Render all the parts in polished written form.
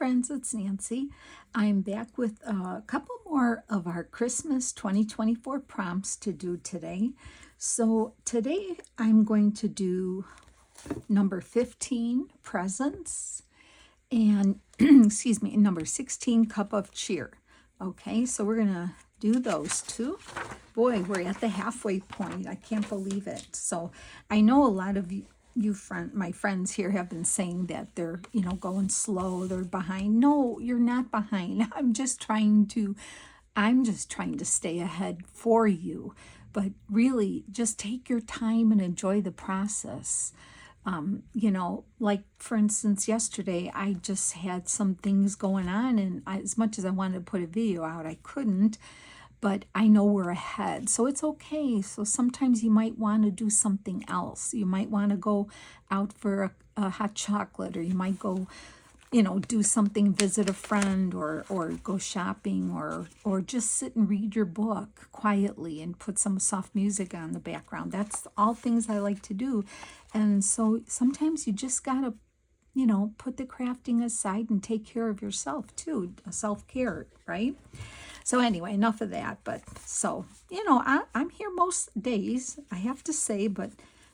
friends, it's Nancy. I'm back with a couple more of our Christmas 2024 prompts to do today. So today I'm going to do number 15, presents, and excuse me, number 16, cup of cheer. Okay, so we're gonna do those two. Boy, we're at the halfway point. I can't believe it. So I know a lot of my friends here have been saying that they're, going slow, they're behind. No, you're not behind. I'm just trying to stay ahead for you. But really, just take your time and enjoy the process. Like for instance, yesterday I just had some things going on, and as much as I wanted to put a video out, I couldn't. But I know we're ahead, so it's okay. So sometimes you might want to do something else. You might want to go out for a hot chocolate, or you might go, do something, visit a friend, or go shopping, or just sit and read your book quietly and put some soft music on the background. That's all things I like to do. And so sometimes you just gotta, put the crafting aside and take care of yourself too. Self-care, right? So anyway, enough of that. But so, I'm here most days, I have to say, but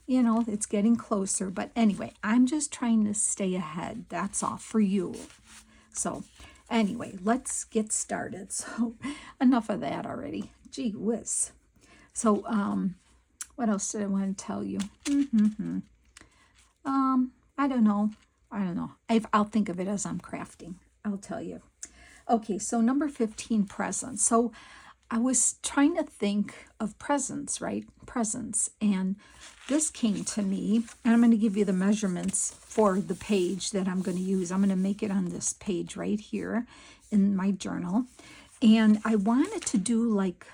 it's getting closer. But anyway, I'm just trying to stay ahead. That's all for you. So anyway, let's get started. So enough of that already. Gee whiz. So what else did I want to tell you? I don't know. I'll think of it as I'm crafting. I'll tell you. Okay, so number 15, presents. So I was trying to think of presents, right? Presents. And this came to me, and I'm going to give you the measurements for the page that I'm going to use. I'm going to make it on this page right here in my journal. And I wanted to do like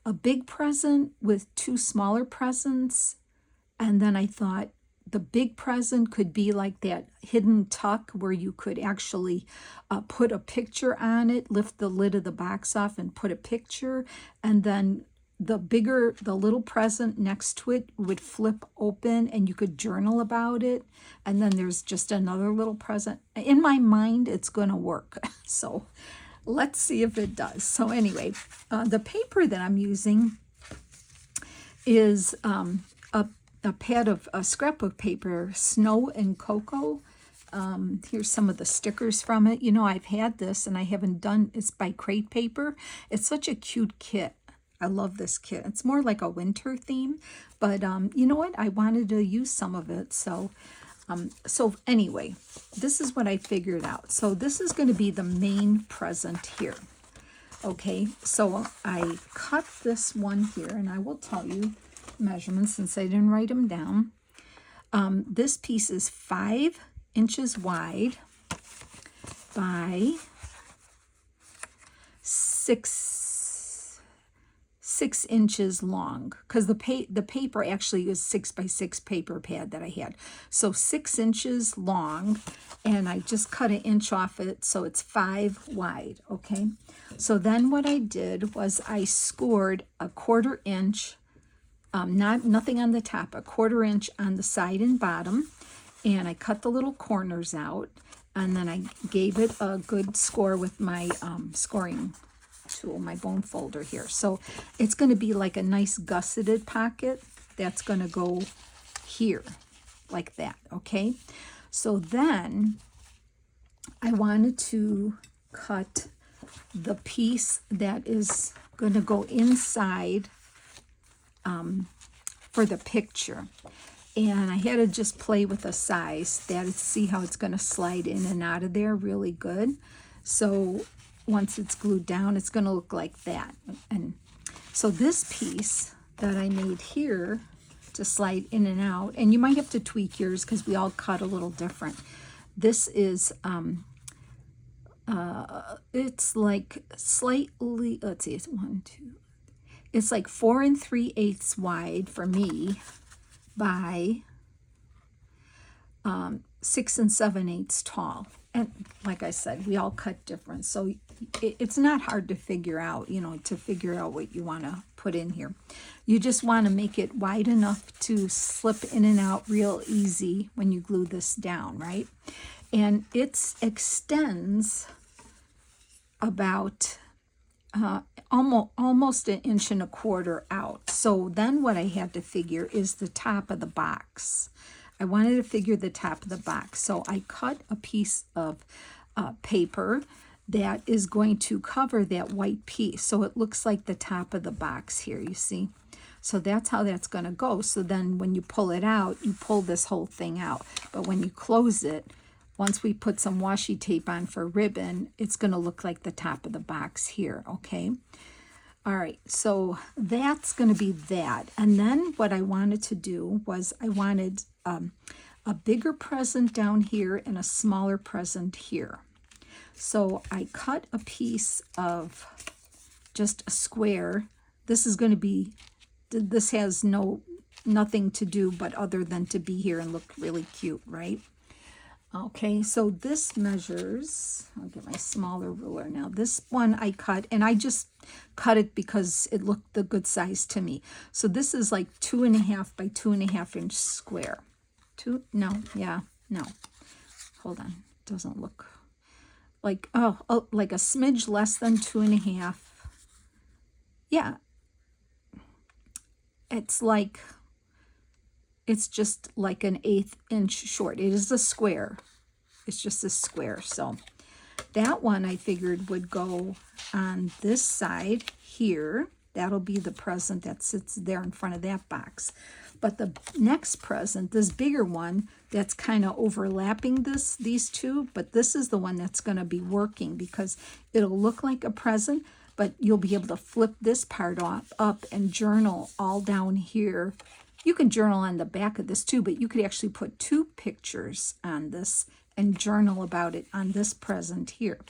a big present with two smaller presents. And then I thought, the big present could be like that hidden tuck where you could actually put a picture on it, lift the lid of the box off and put a picture, and then the little present next to it would flip open and you could journal about it. And then there's just another little present. In my mind, it's going to work. So let's see if it does. So anyway, the paper that I'm using is a pad of scrapbook paper, Snow and Cocoa. Here's some of the stickers from it. I've had this and I haven't done, it's by Crate Paper. It's such a cute kit. I love this kit. It's more like a winter theme, but you know what? I wanted to use some of it. So anyway, this is what I figured out. So this is going to be the main present here. Okay, so I cut this one here, and I will tell you measurements since I didn't write them down. This piece is 5 inches wide by 6 inches long, because the paper actually is 6x6 paper pad that I had. So 6 inches long, and I just cut an inch off it, so it's 5 wide. Okay, so then what I did was I scored a 1/4 inch. Nothing on the top, a 1/4 inch on the side and bottom, and I cut the little corners out, and then I gave it a good score with my scoring tool, my bone folder here. So it's going to be like a nice gusseted pocket that's going to go here, like that, okay? So then I wanted to cut the piece that is going to go inside for the picture, and I had to just play with the size that see how it's going to slide in and out of there really good. So once it's glued down, it's going to look like that. And so this piece that I made here to slide in and out, and you might have to tweak yours because we all cut a little different. This is it's like slightly, let's see, it's 1, 2. It's like 4 3/8 wide for me by 6 7/8 tall. And like I said, we all cut different. So it's not hard to figure out, what you want to put in here. You just want to make it wide enough to slip in and out real easy when you glue this down, right? and it extends about almost 1.25 inches out. So then what I had to figure is the top of the box. I wanted to figure the top of the box. So I cut a piece of paper that is going to cover that white piece. So it looks like the top of the box here, you see? So that's how that's going to go. So then when you pull it out, you pull this whole thing out. But when you close it, once we put some washi tape on for ribbon, it's going to look like the top of the box here, okay? All right, so that's going to be that. And then what I wanted to do was I wanted a bigger present down here and a smaller present here. So I cut a piece of just a square. This is going to be, this has nothing to do but other than to be here and look really cute, right? Okay, so this measures, I'll get my smaller ruler now. This one I cut, and I just cut it because it looked the good size to me. So this is like 2.5 by 2.5 inch square. No, hold on, doesn't look like, like a smidge less than 2.5. Yeah, it's just like an 1/8 inch short. It is a square. It's just a square. So that one I figured would go on this side here. That'll be the present that sits there in front of that box. But the next present, this bigger one, that's kind of overlapping these two, but this is the one that's going to be working because it'll look like a present, but you'll be able to flip this part up and journal all down here. You can journal on the back of this too, but you could actually put 2 pictures on this and journal about it on this present here.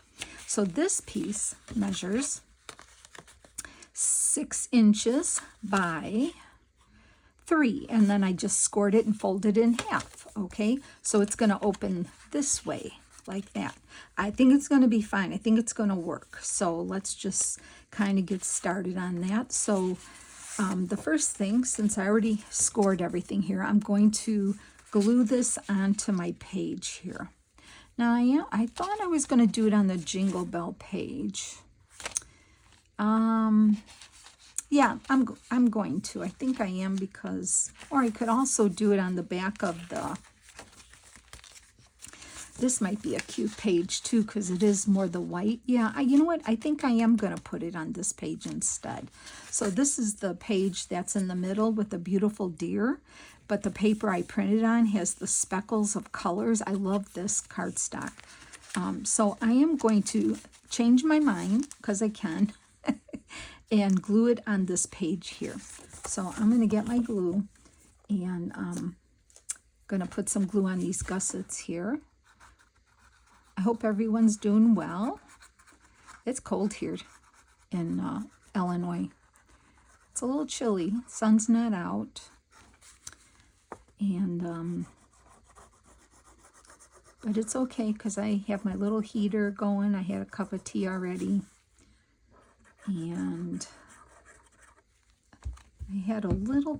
So this piece measures 6 inches by 3, and then I just scored it and folded it in half, okay? So it's going to open this way, like that. I think it's going to be fine. I think it's going to work. So let's just kind of get started on that. So the first thing, since I already scored everything here, I'm going to glue this onto my page here. Now, I thought I was going to do it on the Jingle Bell page. Yeah, I'm going to. I think I am because, or I could also do it on the back of this might be a cute page too because it is more the white. Yeah, you know what? I think I am going to put it on this page instead. So this is the page that's in the middle with a beautiful deer, but the paper I printed on has the speckles of colors. I love this cardstock. So I am going to change my mind because I can and glue it on this page here. So I'm going to get my glue and going to put some glue on these gussets here. I hope everyone's doing well. It's cold here in Illinois. It's a little chilly. Sun's not out. And, but it's okay because I have my little heater going. I had a cup of tea already. And I had a little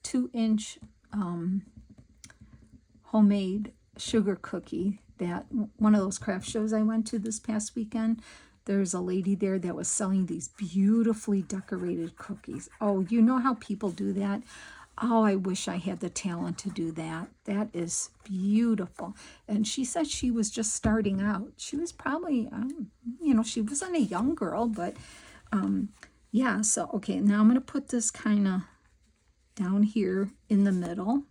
2-inch homemade sugar cookie that one of those craft shows I went to this past weekend. There's a lady there that was selling these beautifully decorated cookies. Oh, you know how people do that? Oh, I wish I had the talent to do that. That is beautiful. And she said she was just starting out. She was probably, she wasn't a young girl, but yeah. So, okay, now I'm going to put this kind of down here in the middle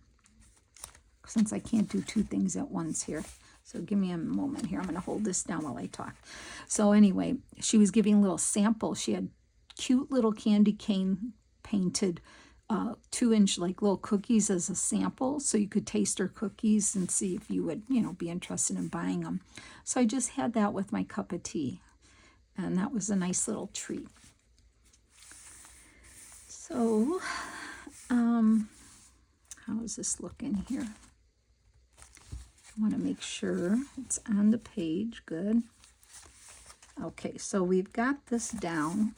since I can't do 2 things at once here. So give me a moment here. I'm going to hold this down while I talk. So anyway, she was giving little samples. She had cute little candy cane painted 2-inch like little cookies as a sample, so you could taste her cookies and see if you would, be interested in buying them. So I just had that with my cup of tea, and that was a nice little treat. So, how is this looking here? I want to make sure it's on the page. Good. Okay, so we've got this down.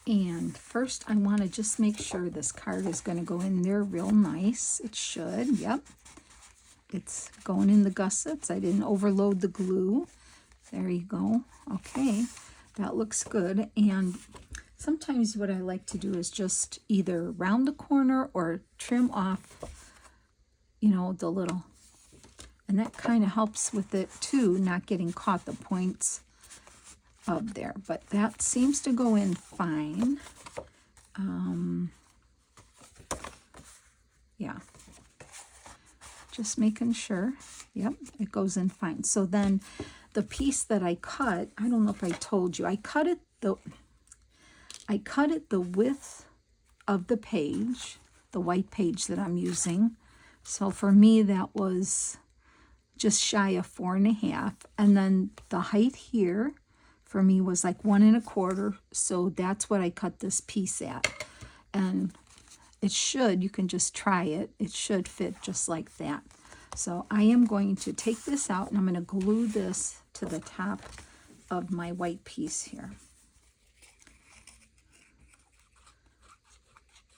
And first I want to just make sure this card is going to go in there real nice. It should, yep. it's going in the gussets. I didn't overload the glue. There you go. Okay, that looks good. And sometimes what I like to do is just either round the corner or trim off, you know, the little, and that kind of helps with it too, not getting caught the points of there. But that seems to go in fine. Yeah, just making sure. Yep, it goes in fine. So then the piece that I cut, I don't know if I told you, I cut it the width of the page, the white page that I'm using. So for me, that was just shy of 4.5. And then the height here for me was like 1.25. So that's what I cut this piece at. And it should, you can just try it. It should fit just like that. So I am going to take this out and I'm going to glue this to the top of my white piece here.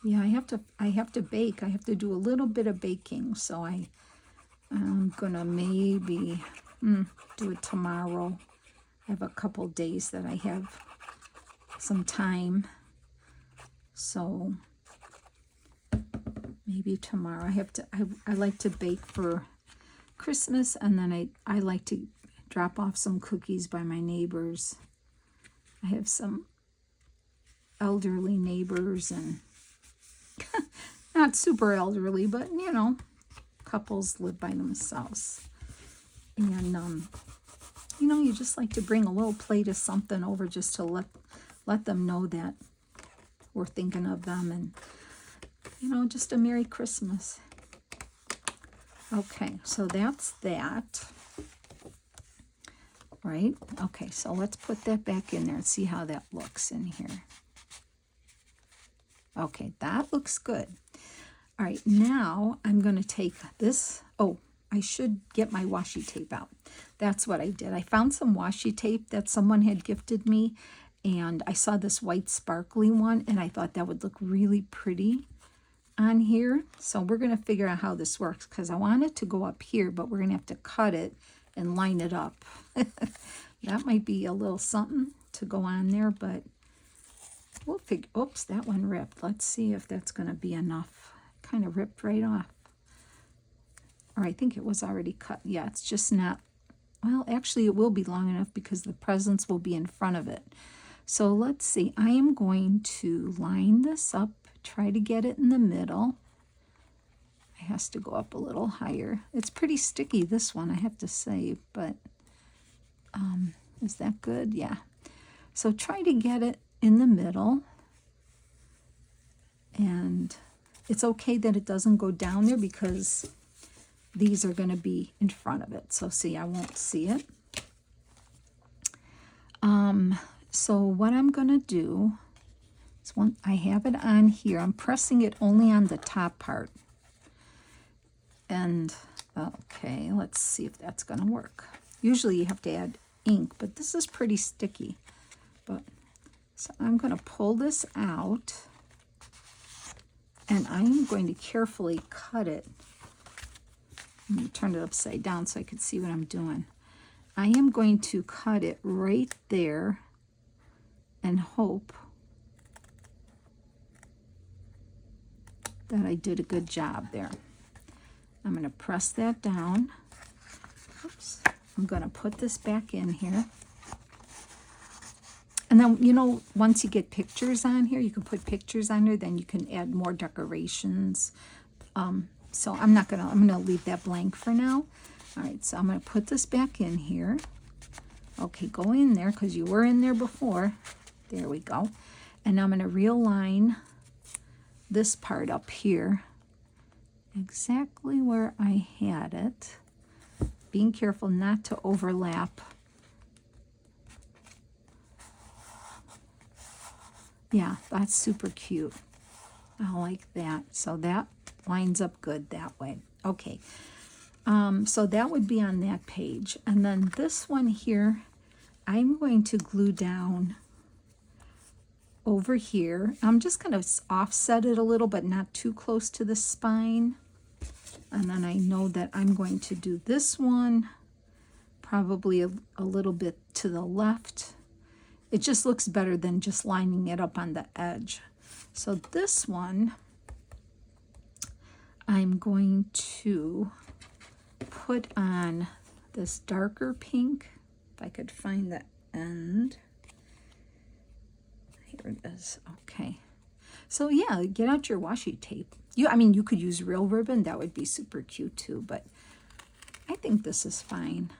Yeah, I have to bake. I have to do a little bit of baking. So I'm gonna maybe do it tomorrow. I have a couple days that I have some time. So maybe tomorrow. I like to bake for Christmas, and then I like to drop off some cookies by my neighbors. I have some elderly neighbors, and not super elderly, but you know, couples live by themselves. And you know, you just like to bring a little plate of something over just to let them know that we're thinking of them, and you know, just a Merry Christmas. Okay, so that's that. Right? Okay, so let's put that back in there and see how that looks in here. Okay, that looks good. All right, now I'm going to take this. Oh, I should get my washi tape out. That's what I did. I found some washi tape that someone had gifted me, and I saw this white sparkly one, and I thought that would look really pretty on here. So we're going to figure out how this works, because I want it to go up here, but we're going to have to cut it and line it up. That might be a little something to go on there, but we'll figure. Oops, that one ripped. Let's see if that's going to be enough. Kind of ripped right off. Or I think it was already cut. Yeah, it's just not. Well, actually, it will be long enough because the presents will be in front of it. So let's see. I am going to line this up, try to get it in the middle. It has to go up a little higher. It's pretty sticky, this one, I have to say, but is that good? Yeah. So try to get it in the middle. And it's okay that it doesn't go down there because these are going to be in front of it. So see, I won't see it. So what I'm going to do is I have it on here. I'm pressing it only on the top part. And, okay, let's see if that's going to work. Usually you have to add ink, but this is pretty sticky. But so I'm going to pull this out, and I'm going to carefully cut it. I'm going to turn it upside down so I can see what I'm doing. I am going to cut it right there and hope that I did a good job there. I'm going to press that down. Oops. I'm going to put this back in here. And then, you know, once you get pictures on here, you can put pictures on there, then you can add more decorations. So I'm going to leave that blank for now. All right, so I'm going to put this back in here. Okay, go in there because you were in there before. There we go. And I'm going to realign this part up here exactly where I had it. Being careful not to overlap. Yeah, that's super cute. I like that. So that lines up good that way. Okay. So that would be on that page. And then this one here, I'm going to glue down over here. I'm just going to offset it a little, but not too close to the spine. And then I know that I'm going to do this one probably a little bit to the left. It just looks better than just lining it up on the edge. So this one, I'm going to put on this darker pink. If I could find the end. Here it is. Okay. So yeah, get out your washi tape. I mean, you could use real ribbon. That would be super cute too, but I think this is fine.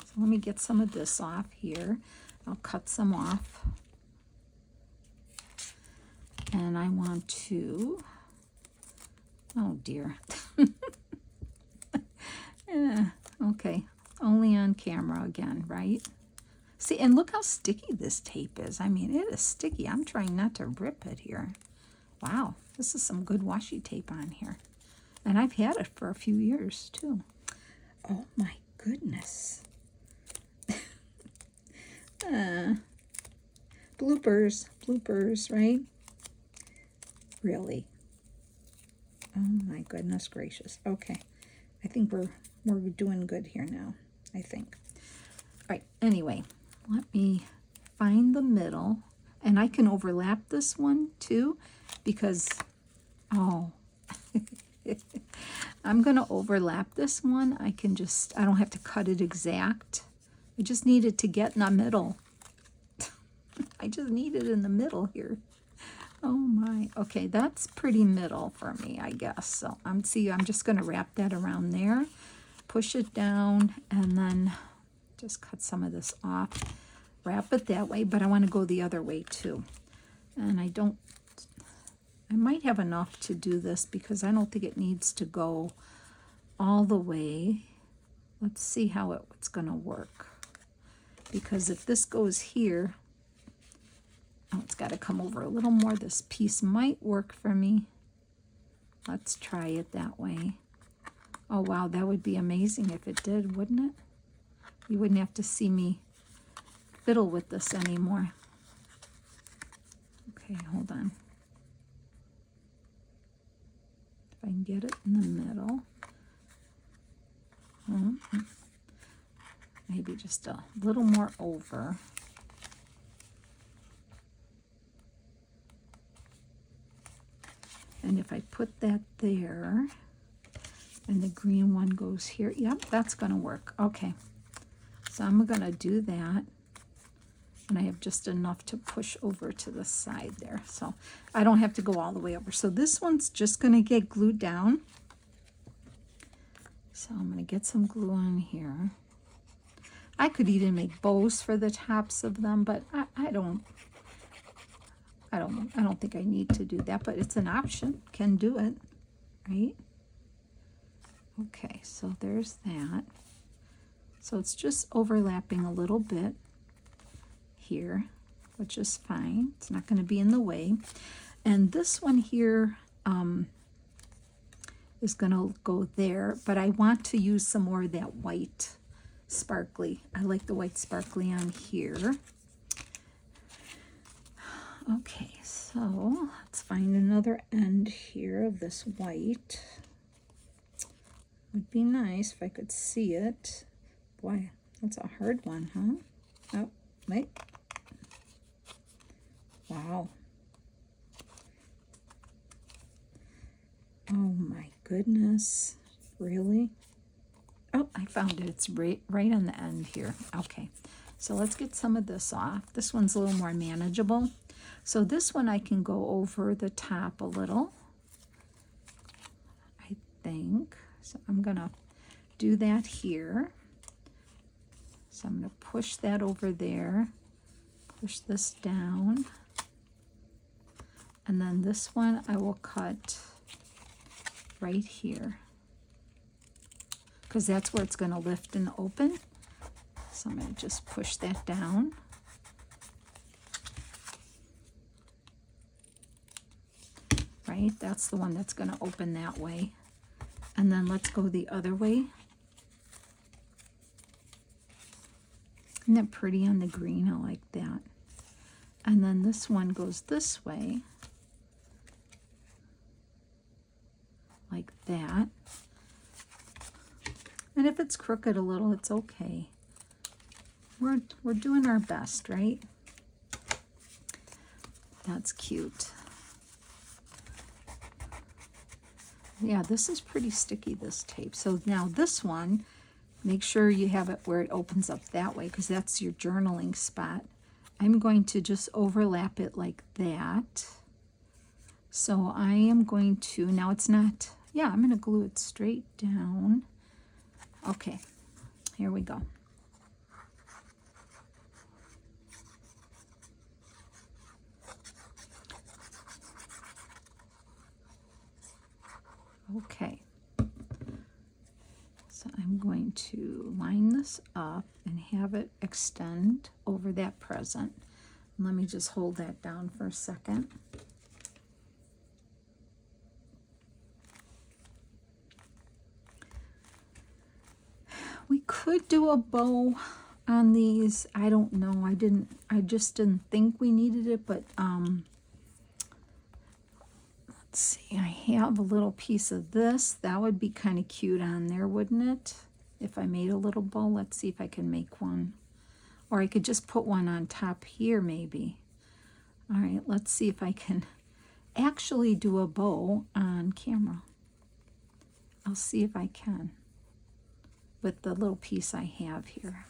So let me get some of this off here. I'll cut some off. And I want to, oh dear. Okay, only on camera again, right? See, and look how sticky this tape is. I mean, it is sticky. I'm trying not to rip it here. Wow, this is some good washi tape on here. And I've had it for a few years, too. Oh, my goodness. Bloopers, right? Really? Oh, my goodness gracious. Okay, I think we're doing good here now, I think. All right, anyway. Let me find the middle, and I can overlap this one too, because, oh, I'm going to overlap this one. I don't have to cut it exact. I just need it to get in the middle. I just need it in the middle here. Oh my, okay, that's pretty middle for me, I guess. So I'm just going to wrap that around there, push it down, and then just cut some of this off, wrap it that way, but I want to go the other way too. And I might have enough to do this because I don't think it needs to go all the way. Let's see how it's going to work. Because if this goes here, oh, it's got to come over a little more. This piece might work for me. Let's try it that way. Oh wow, that would be amazing if it did, wouldn't it? You wouldn't have to see me fiddle with this anymore. Okay, hold on. If I can get it in the middle. Maybe just a little more over. And if I put that there, and the green one goes here, yep, that's going to work. Okay. So I'm going to do that, and I have just enough to push over to the side there. So I don't have to go all the way over. So this one's just going to get glued down. So I'm going to get some glue on here. I could even make bows for the tops of them, but I don't think I need to do that, but it's an option. Can do it, right? Okay, so there's that. So it's just overlapping a little bit here, which is fine. It's not going to be in the way. And this one here is going to go there, but I want to use some more of that white sparkly. I like the white sparkly on here. Okay, so let's find another end here of this white. Would be nice if I could see it. Boy, that's a hard one, huh? Oh, wait. Wow. Oh my goodness. Really? Oh, I found it. It's right on the end here. Okay, so let's get some of this off. This one's a little more manageable. So this one I can go over the top a little, I think. So I'm going to do that here. So I'm going to push that over there, push this down, and then this one I will cut right here because that's where it's going to lift and open. So I'm going to just push that down. Right, that's the one that's going to open that way. And then let's go the other way. Isn't that pretty on the green? I like that. And then this one goes this way, like that. And if it's crooked a little, it's okay. We're doing our best, right? That's cute. Yeah, this is pretty sticky, this tape. So now this one, make sure you have it where it opens up that way, because that's your journaling spot. I'm going to just overlap it like that. So I am going to, now it's not, yeah, I'm going to glue it straight down. Okay, here we go. Okay, so I'm going to line this up and have it extend over that present. Let me just hold that down for a second. We could do a bow on these. I don't know. I just didn't think we needed it, but let's see. I have a little piece of this. That would be kind of cute on there, wouldn't it? If I made a little bow, let's see if I can make one. Or I could just put one on top here maybe. All right, let's see if I can actually do a bow on camera. I'll see if I can with the little piece I have here.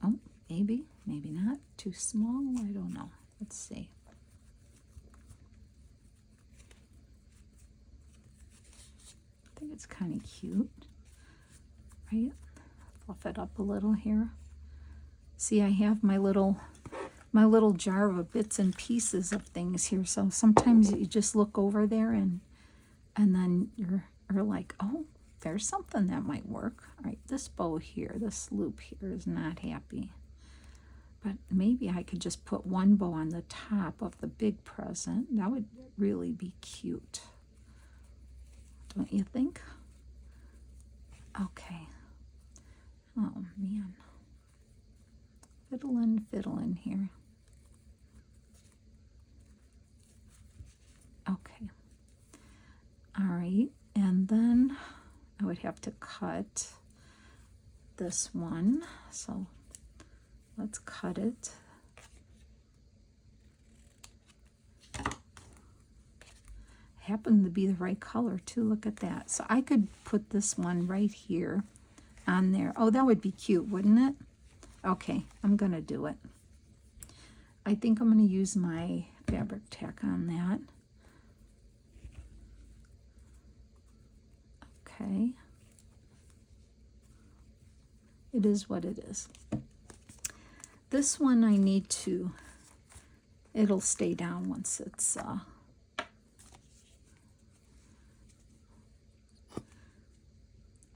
Oh, maybe not. Too small, I don't know. Let's see. I think it's kind of cute, right? Fluff it up a little here. See, I have my little jar of bits and pieces of things here. So sometimes you just look over there and then you're like, oh, there's something that might work. All right, this bow here, this loop here is not happy. But maybe I could just put one bow on the top of the big present. That would really be cute. Don't you think? Okay. Oh, man. Fiddling here. Okay. All right. And then I would have to cut this one. So let's cut it. Happened to be the right color too. Look at that. So I could put this one right here on there. Oh, that would be cute, wouldn't it? Okay, I'm gonna do it. I think I'm gonna use my fabric tack on that. Okay. It is what it is. This one I need to, it'll stay down once it's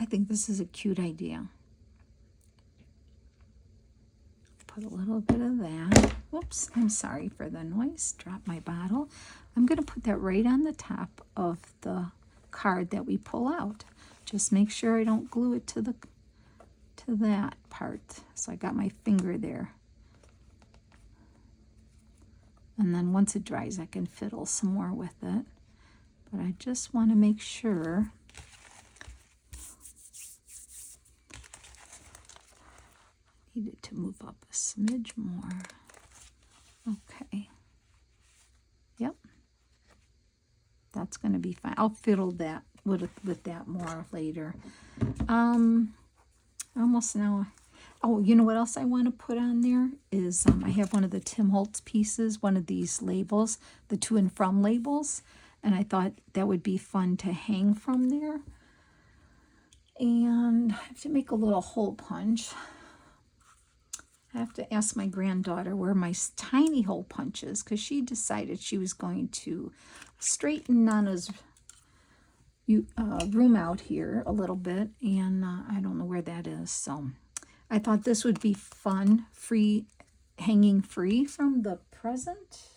I think this is a cute idea. Put a little bit of that. Whoops, I'm sorry for the noise. Drop my bottle. I'm going to put that right on the top of the card that we pull out. Just make sure I don't glue it to that part. So I got my finger there. And then once it dries, I can fiddle some more with it. But I just want to make sure needed to move up a smidge more. Okay. Yep. That's going to be fine. I'll fiddle that with that more later. Almost now. Oh, you know what else I want to put on there is I have one of the Tim Holtz pieces, one of these labels, the to and from labels, and I thought that would be fun to hang from there. And I have to make a little hole punch. I have to ask my granddaughter where my tiny hole punch is, because she decided she was going to straighten Nana's room out here a little bit, and I don't know where that is. So I thought this would be fun, free, hanging free from the present.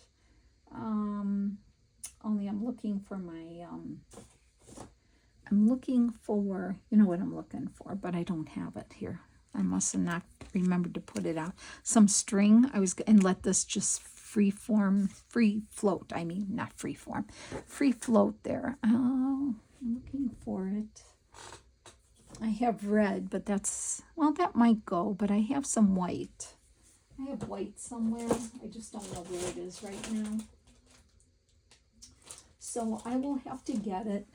Only I'm looking for my, I'm looking for, you know what I'm looking for, but I don't have it here. I must have not remembered to put it out. Some string. And let this just free float. I mean, not free form, free float there. Oh, I'm looking for it. I have red, but that's, well, that might go, but I have some white. I have white somewhere. I just don't know where it is right now. So I will have to get it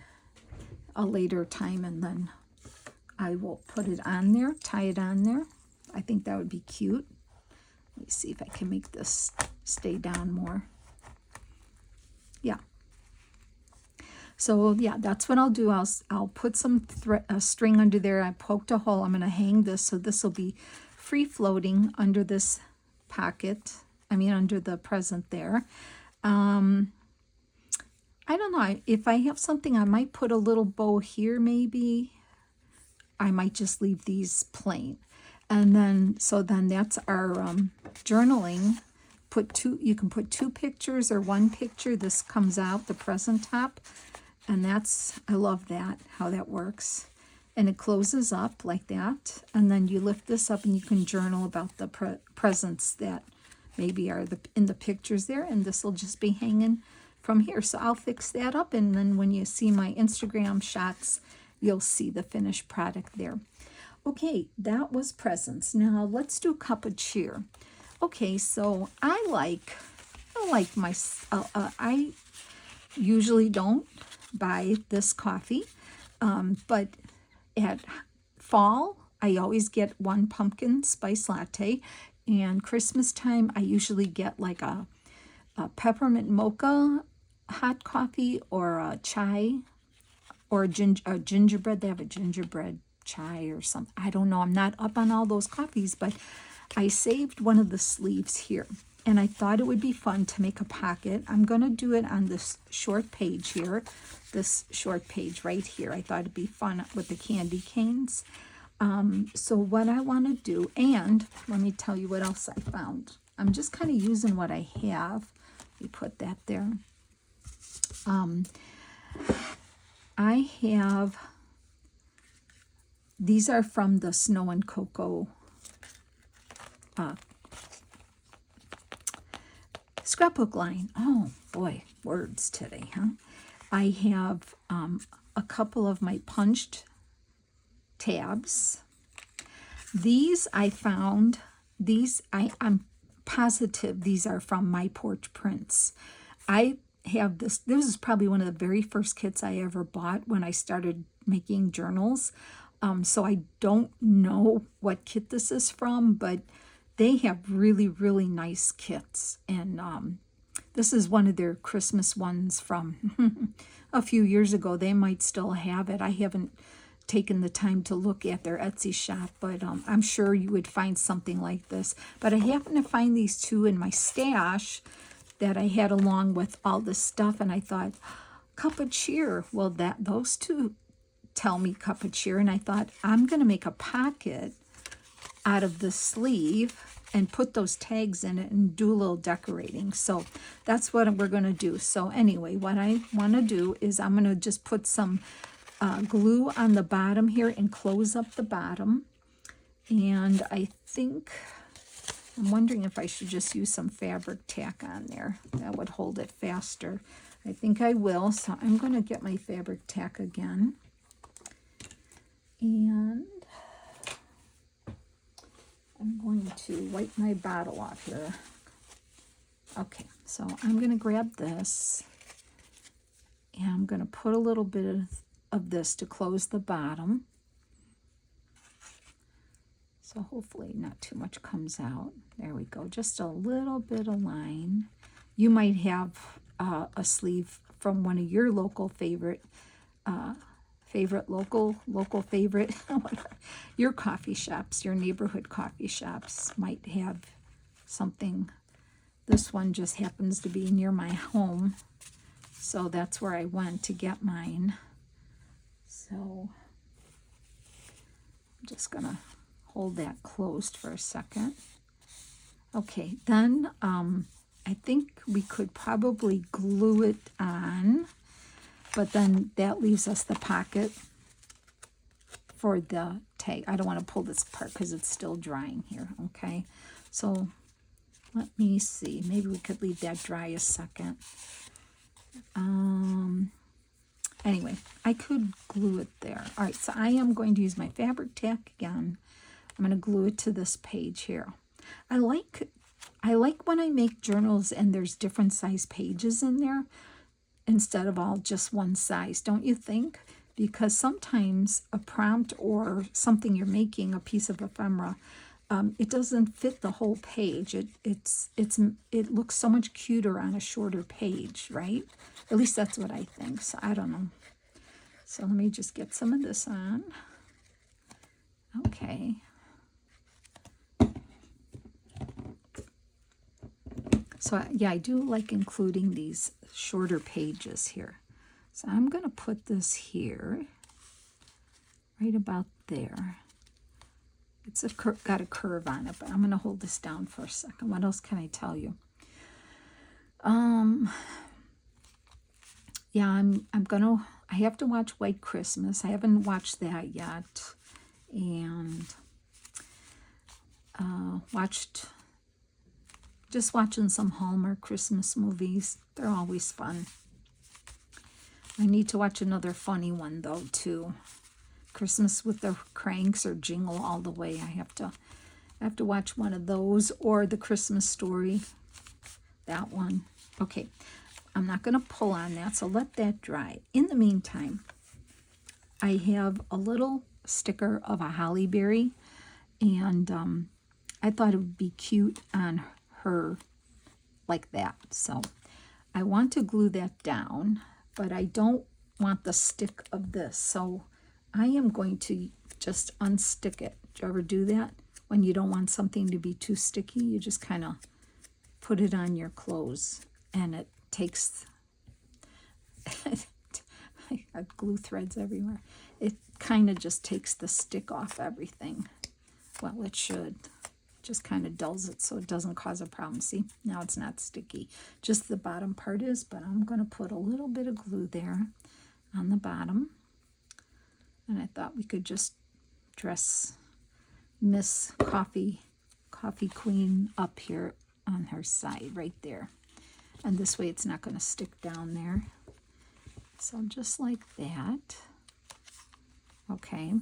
a later time, and then I will put it on there, tie it on there. I think that would be cute. Let me see if I can make this stay down more. Yeah. So yeah, that's what I'll do. I'll put some string under there. I poked a hole. I'm going to hang this, so this will be free floating under this pocket. I mean, under the present there. I don't know. If I have something, I might put a little bow here maybe. I might just leave these plain. And then, so then that's our journaling. You can put 2 pictures or 1 picture. This comes out, the present top. And that's, I love that, how that works. And it closes up like that. And then you lift this up and you can journal about the presents that maybe are in the pictures there. And this will just be hanging from here. So I'll fix that up. And then when you see my Instagram shots, you'll see the finished product there. Okay, that was presents. Now let's do a cup of cheer. Okay, so I like my, I usually don't buy this coffee, but at fall, I always get 1 pumpkin spice latte, and Christmas time, I usually get like a peppermint mocha hot coffee, or a chai, or a gingerbread. They have a gingerbread chai or something. I don't know. I'm not up on all those coffees, but I saved one of the sleeves here, and I thought it would be fun to make a pocket. I'm going to do it on this short page here, this short page right here. I thought it'd be fun with the candy canes. So what I want to do, and let me tell you what else I found. I'm just kind of using what I have. We put that there. I have, these are from the Snow and Cocoa scrapbook line. Oh boy, words today, huh? I have a couple of my punched tabs. These I found, I'm positive these are from MyPorchPrints. I have this is probably one of the very first kits I ever bought when I started making journals. So I don't know what kit this is from, but they have really, really nice kits. And this is one of their Christmas ones from a few years ago. They might still have it. I haven't taken the time to look at their Etsy shop, but I'm sure you would find something like this. But I happened to find these 2 in my stash that I had along with all this stuff, and I thought, cup of cheer. Well, those 2 tell me cup of cheer, and I thought, I'm going to make a pocket out of the sleeve and put those tags in it and do a little decorating. So that's what we're going to do. So anyway, what I want to do is I'm going to just put some glue on the bottom here and close up the bottom. And I think, I'm wondering if I should just use some fabric tack on there. That would hold it faster. I think I will. So I'm going to get my fabric tack again. And I'm going to wipe my bottle off here. Okay, so I'm going to grab this, and I'm going to put a little bit of this to close the bottom. So hopefully not too much comes out. There we go, just a little bit of line. You might have a sleeve from one of your local favorite, local favorite, your coffee shops, your neighborhood coffee shops might have something. This one just happens to be near my home, so that's where I went to get mine. So I'm just gonna hold that closed for a second. Okay, then I think we could probably glue it on, but then that leaves us the pocket for the tag. I don't want to pull this apart because it's still drying here, okay? So Let me see. Maybe we could leave that dry a second. Anyway, I could glue it there. All right, so I am going to use my fabric tack again. I'm going to glue it to this page here. I like when I make journals and there's different size pages in there instead of all just one size, don't you think? Because sometimes a prompt or something you're making, a piece of ephemera, it doesn't fit the whole page. It looks so much cuter on a shorter page, right? At least that's what I think. So I don't know. So let me just get some of this on. Okay. So yeah, I do like including these shorter pages here. So I'm going to put this here, right about there. It's got a curve on it, but I'm going to hold this down for a second. What else can I tell you? Yeah, I have to watch White Christmas. I haven't watched that yet. And just watching some Hallmark Christmas movies. They're always fun. I need to watch another funny one though too. Christmas with the Cranks or Jingle All the Way. I have to watch one of those, or The Christmas Story. That one. Okay, I'm not going to pull on that, so let that dry. In the meantime, I have a little sticker of a holly berry, and I thought it would be cute on her like that. So I want to glue that down, but I don't want the stick of this. So I am going to just unstick it. Do you ever do that? When you don't want something to be too sticky, you just kind of put it on your clothes, and it takes, I have glue threads everywhere. It kind of just takes the stick off everything. Well, it should. Just kind of dulls it so it doesn't cause a problem. See, now it's not sticky. Just the bottom part is, but I'm going to put a little bit of glue there on the bottom. And I thought we could just dress Miss Coffee Queen up here on her side right there. And this way it's not going to stick down there. So just like that. Okay.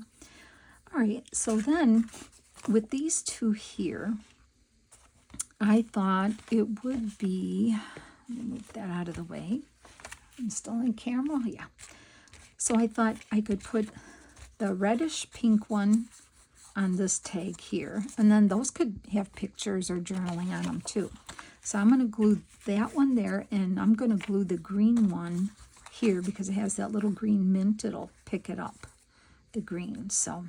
All right, so then with these two here, I thought it would be, let me move that out of the way. I'm still in camera, yeah. So I thought I could put the reddish pink one on this tag here, and then those could have pictures or journaling on them too. So I'm going to glue that one there, and I'm going to glue the green one here because it has that little green mint. It'll pick it up, the green. So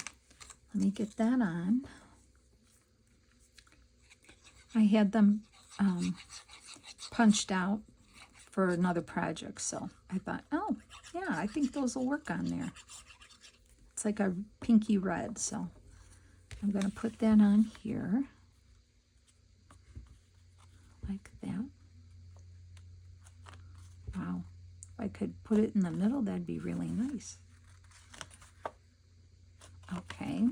let me get that on. I had them punched out for another project, so I thought, oh, yeah, I think those will work on there. It's like a pinky red, so I'm going to put that on here, like that. Wow, if I could put it in the middle, that'd be really nice. Okay.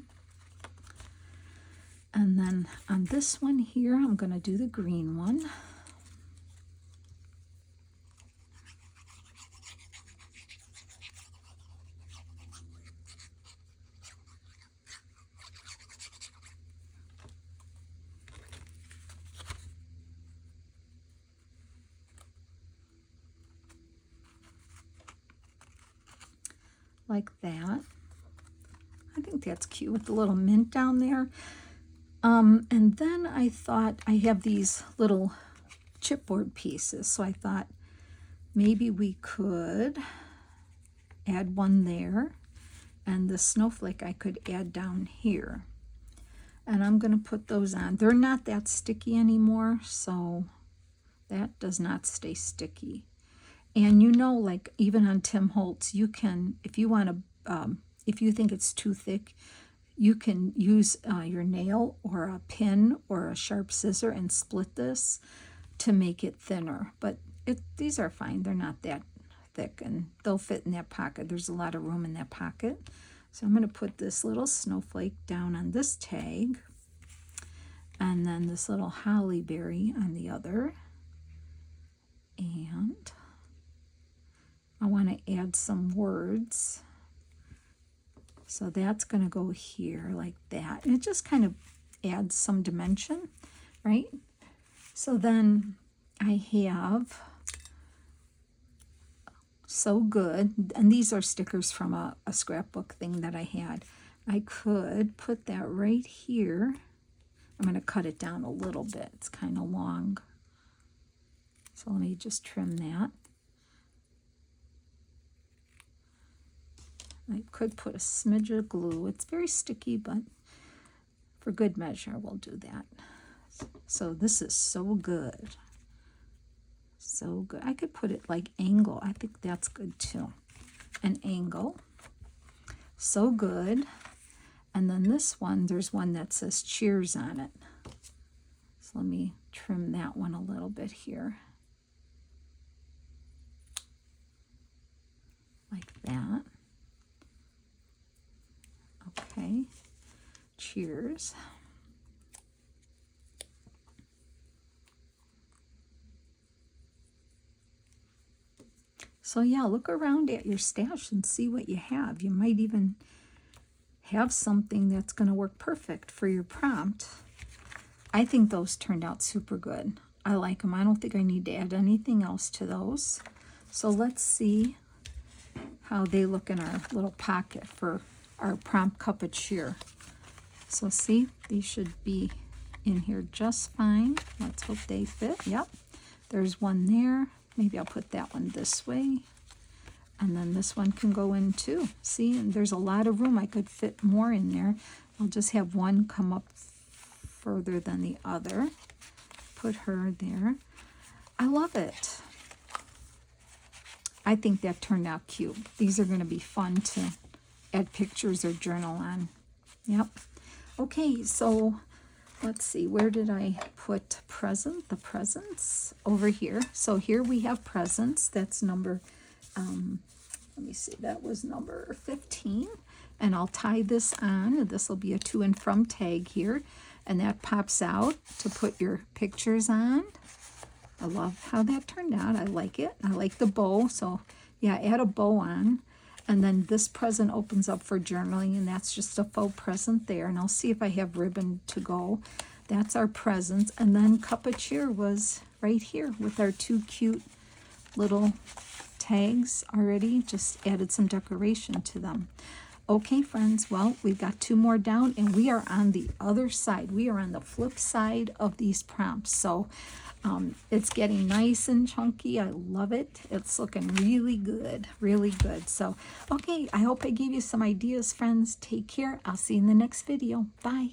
And then on this one here, I'm going to do the green one. Like that. I think that's cute with the little mint down there. And then I thought I have these little chipboard pieces, so I thought maybe we could add one there, and the snowflake I could add down here. And I'm going to put those on. They're not that sticky anymore, so that does not stay sticky. And you know, like even on Tim Holtz, you can, if you want to, if you think it's too thick, you can use your nail or a pin or a sharp scissor and split this to make it thinner. But these are fine. They're not that thick, and they'll fit in that pocket. There's a lot of room in that pocket. So I'm going to put this little snowflake down on this tag. And then this little holly berry on the other. And I want to add some words. So that's going to go here like that. And it just kind of adds some dimension, right? So then I have So Good. And these are stickers from a scrapbook thing that I had. I could put that right here. I'm going to cut it down a little bit. It's kind of long. So let me just trim that. I could put a smidge of glue. It's very sticky, but for good measure, we'll do that. So this is So Good. So good. I could put it like angle. I think that's good too. An angle. So Good. And then this one, there's one that says Cheers on it. So let me trim that one a little bit here. Like that. Okay. Cheers. So yeah, look around at your stash and see what you have. You might even have something that's going to work perfect for your prompt. I think those turned out super good. I like them. I don't think I need to add anything else to those. So let's see how they look in our little pocket for our prompt cup of cheer. So see, these should be in here just fine. Let's hope they fit. Yep, there's one there. Maybe I'll put that one this way. And then this one can go in too. See, and there's a lot of room. I could fit more in there. I'll just have one come up further than the other. Put her there. I love it. I think that turned out cute. These are going to be fun to add pictures or journal on. Yep. Okay, so let's see. Where did I put present? The presents over here. So here we have presents. That's number, let me see. That was number 15. And I'll tie this on. This will be a to and from tag here. And that pops out to put your pictures on. I love how that turned out. I like it. I like the bow. So yeah, add a bow on. And then this present opens up for journaling, and that's just a faux present there. And I'll see if I have ribbon to go. That's our presents. And then Cup of Cheer was right here with our two cute little tags already. Just added some decoration to them. Okay, friends, well, we've got two more down, and we are on the other side. We are on the flip side of these prompts. So it's getting nice and chunky. I love it. It's looking really good, really good. So, okay, I hope I gave you some ideas, friends. Take care. I'll see you in the next video. Bye.